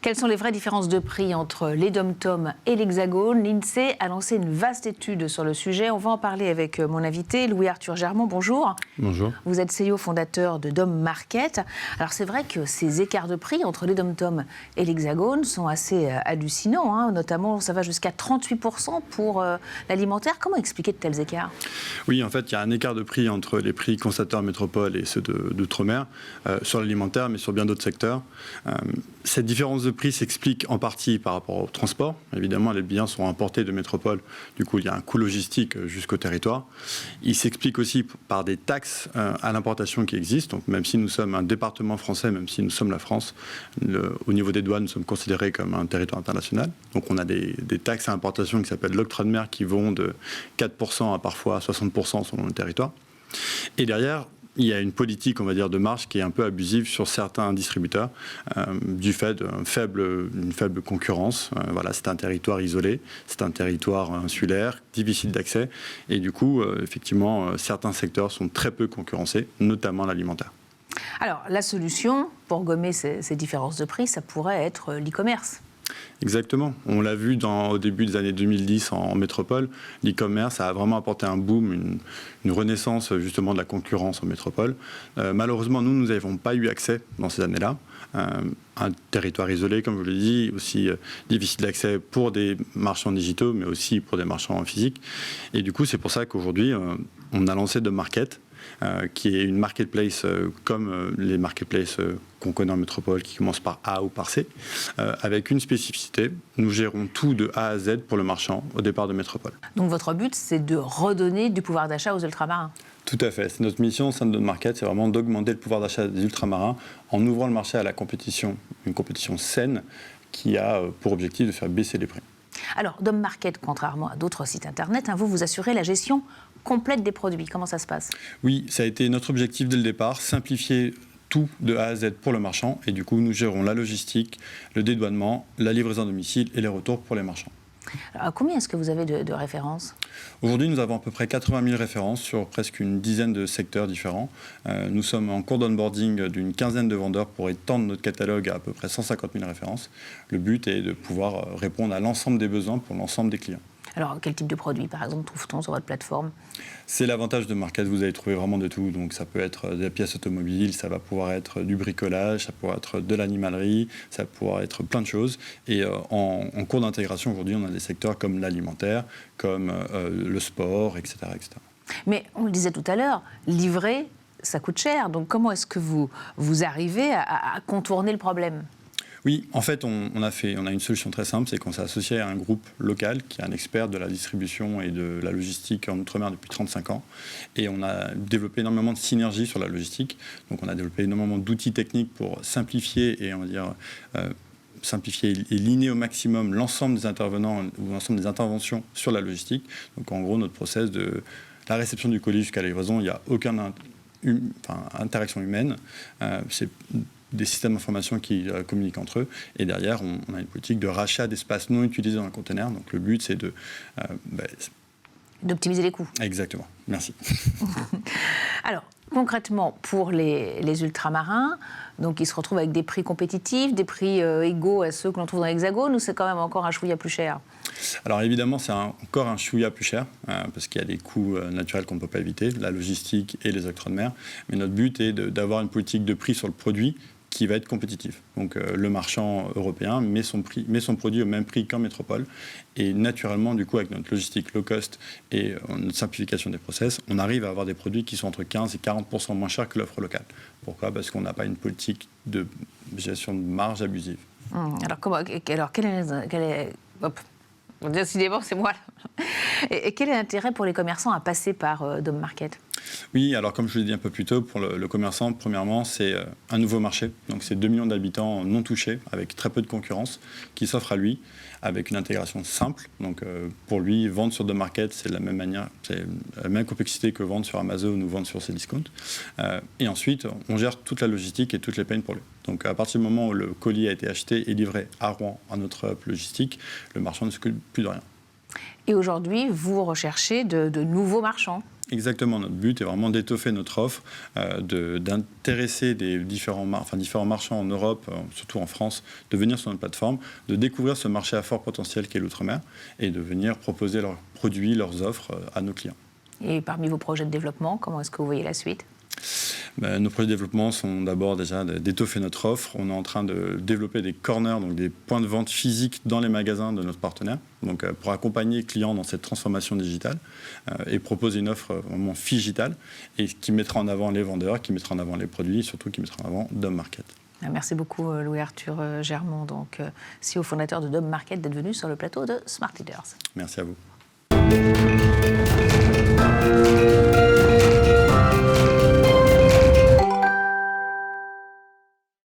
Quelles sont les vraies différences de prix entre les DOM-TOM et l'Hexagone? L'INSEE a lancé une vaste étude sur le sujet. On va en parler avec mon invité, Louis-Arthur Germont. Bonjour. Bonjour. Vous êtes CEO fondateur de DOM Market. Alors c'est vrai que ces écarts de prix entre les DOM-TOM et l'Hexagone sont assez hallucinants, hein. Notamment, ça va jusqu'à 38% pour l'alimentaire. Comment expliquer de tels écarts? Oui, en fait, il y a un écart de prix entre les prix constateurs métropole et ceux d'outre-mer, sur l'alimentaire, mais sur bien d'autres secteurs. Cette différence de prix s'explique en partie par rapport au transport. Évidemment, les biens sont importés de métropole. Du coup, il y a un coût logistique jusqu'au territoire. Il s'explique aussi par des taxes à l'importation qui existent. Donc, même si nous sommes un département français, même si nous sommes la France, au niveau des douanes, nous sommes considérés comme un territoire international. Donc, on a des taxes à importation qui s'appellent l'octroi de mer qui vont de 4% à parfois 60% selon le territoire. Et derrière, il y a une politique, on va dire, de marge qui est un peu abusive sur certains distributeurs du fait d'une faible concurrence. Voilà, c'est un territoire isolé, c'est un territoire insulaire, difficile d'accès. Et du coup, effectivement, certains secteurs sont très peu concurrencés, notamment l'alimentaire. Alors, la solution pour gommer ces différences de prix, ça pourrait être l'e-commerce. Exactement. On l'a vu au début des années 2010 en métropole. L'e-commerce a vraiment apporté un boom, une renaissance justement de la concurrence en métropole. Malheureusement, nous n'avons pas eu accès dans ces années-là. Un territoire isolé, comme je vous l'ai dit, aussi difficile d'accès pour des marchands digitaux, mais aussi pour des marchands physiques. Et du coup, c'est pour ça qu'aujourd'hui, on a lancé DOM Market, qui est une marketplace comme les marketplaces qu'on connaît en métropole, qui commencent par A ou par C, avec une spécificité. Nous gérons tout de A à Z pour le marchand au départ de métropole. Donc votre but, c'est de redonner du pouvoir d'achat aux ultramarins? Tout à fait. C'est notre mission au sein de DOM Market, c'est vraiment d'augmenter le pouvoir d'achat des ultramarins en ouvrant le marché à la compétition, une compétition saine qui a pour objectif de faire baisser les prix. Alors, DOM Market, contrairement à d'autres sites internet, vous assurez la gestion complète des produits. Comment ça se passe? Oui, ça a été notre objectif dès le départ, simplifier tout de A à Z pour le marchand. Et du coup, nous gérons la logistique, le dédouanement, la livraison à domicile et les retours pour les marchands. Alors, combien est-ce que vous avez de références? Aujourd'hui, nous avons à peu près 80 000 références sur presque une dizaine de secteurs différents. Nous sommes en cours d'onboarding d'une quinzaine de vendeurs pour étendre notre catalogue à peu près 150 000 références. Le but est de pouvoir répondre à l'ensemble des besoins pour l'ensemble des clients. Alors, quel type de produit, par exemple, trouve-t-on sur votre plateforme? C'est l'avantage de Market, vous allez trouver vraiment de tout. Donc ça peut être des pièces automobiles, ça va pouvoir être du bricolage, ça pourra être de l'animalerie, ça pourra être plein de choses. Et en cours d'intégration, aujourd'hui, on a des secteurs comme l'alimentaire, comme le sport, etc., etc. Mais on le disait tout à l'heure, livrer, ça coûte cher. Donc comment est-ce que vous arrivez à contourner le problème? Oui, en fait, on a une solution très simple, c'est qu'on s'est associé à un groupe local qui est un expert de la distribution et de la logistique en Outre-mer depuis 35 ans. Et on a développé énormément de synergies sur la logistique. Donc on a développé énormément d'outils techniques pour simplifier et, on va dire, simplifier et lier au maximum l'ensemble des intervenants ou l'ensemble des interventions sur la logistique. Donc en gros, notre process de la réception du colis jusqu'à la livraison, il n'y a aucune interaction humaine. C'est des systèmes d'information qui communiquent entre eux. Et derrière, on a une politique de rachat d'espace non utilisé dans un conteneur. Donc le but, c'est d'optimiser les coûts. Exactement. Merci. Alors, concrètement, pour les ultramarins, donc ils se retrouvent avec des prix compétitifs, des prix égaux à ceux que l'on trouve dans l'Hexagone, ou c'est quand même encore un chouïa plus cher? Alors évidemment, c'est encore un chouïa plus cher, parce qu'il y a des coûts naturels qu'on ne peut pas éviter, la logistique et les octrois de mer. Mais notre but est d'avoir une politique de prix sur le produit qui va être compétitif. Donc le marchand européen met son produit au même prix qu'en métropole. Et naturellement, du coup, avec notre logistique low cost et notre simplification des process, on arrive à avoir des produits qui sont entre 15 et 40% moins chers que l'offre locale. Pourquoi? Parce qu'on n'a pas une politique de gestion de marge abusive. Décidément, c'est moi. Et quel est l'intérêt pour les commerçants à passer par DOM Market? Oui, alors comme je vous l'ai dit un peu plus tôt, pour le commerçant, premièrement, c'est un nouveau marché. Donc c'est 2 millions d'habitants non touchés, avec très peu de concurrence, qui s'offre à lui, avec une intégration simple. Donc pour lui, vendre sur DOM Market, c'est de la même manière, c'est la même complexité que vendre sur Amazon ou vendre sur Cdiscount. Et ensuite, on gère toute la logistique et toutes les peines pour lui. Donc à partir du moment où le colis a été acheté et livré à Rouen, à notre hub logistique, le marchand ne s'occupe plus de rien. Et aujourd'hui, vous recherchez de nouveaux marchands? Exactement, notre but est vraiment d'étoffer notre offre, d'intéresser différents marchands en Europe, surtout en France, de venir sur notre plateforme, de découvrir ce marché à fort potentiel qu'est l'outre-mer et de venir proposer leurs produits, leurs offres à nos clients. Et parmi vos projets de développement, comment est-ce que vous voyez la suite ? Nos projets de développement sont d'abord déjà d'étoffer notre offre. On est en train de développer des corners, donc des points de vente physiques dans les magasins de notre partenaire, donc pour accompagner les clients dans cette transformation digitale et proposer une offre vraiment digitale et qui mettra en avant les vendeurs, qui mettra en avant les produits et surtout qui mettra en avant Dom Market. Merci beaucoup Louis-Arthur Germond, donc CEO fondateur de Dom Market, d'être venu sur le plateau de Smart Leaders. Merci à vous.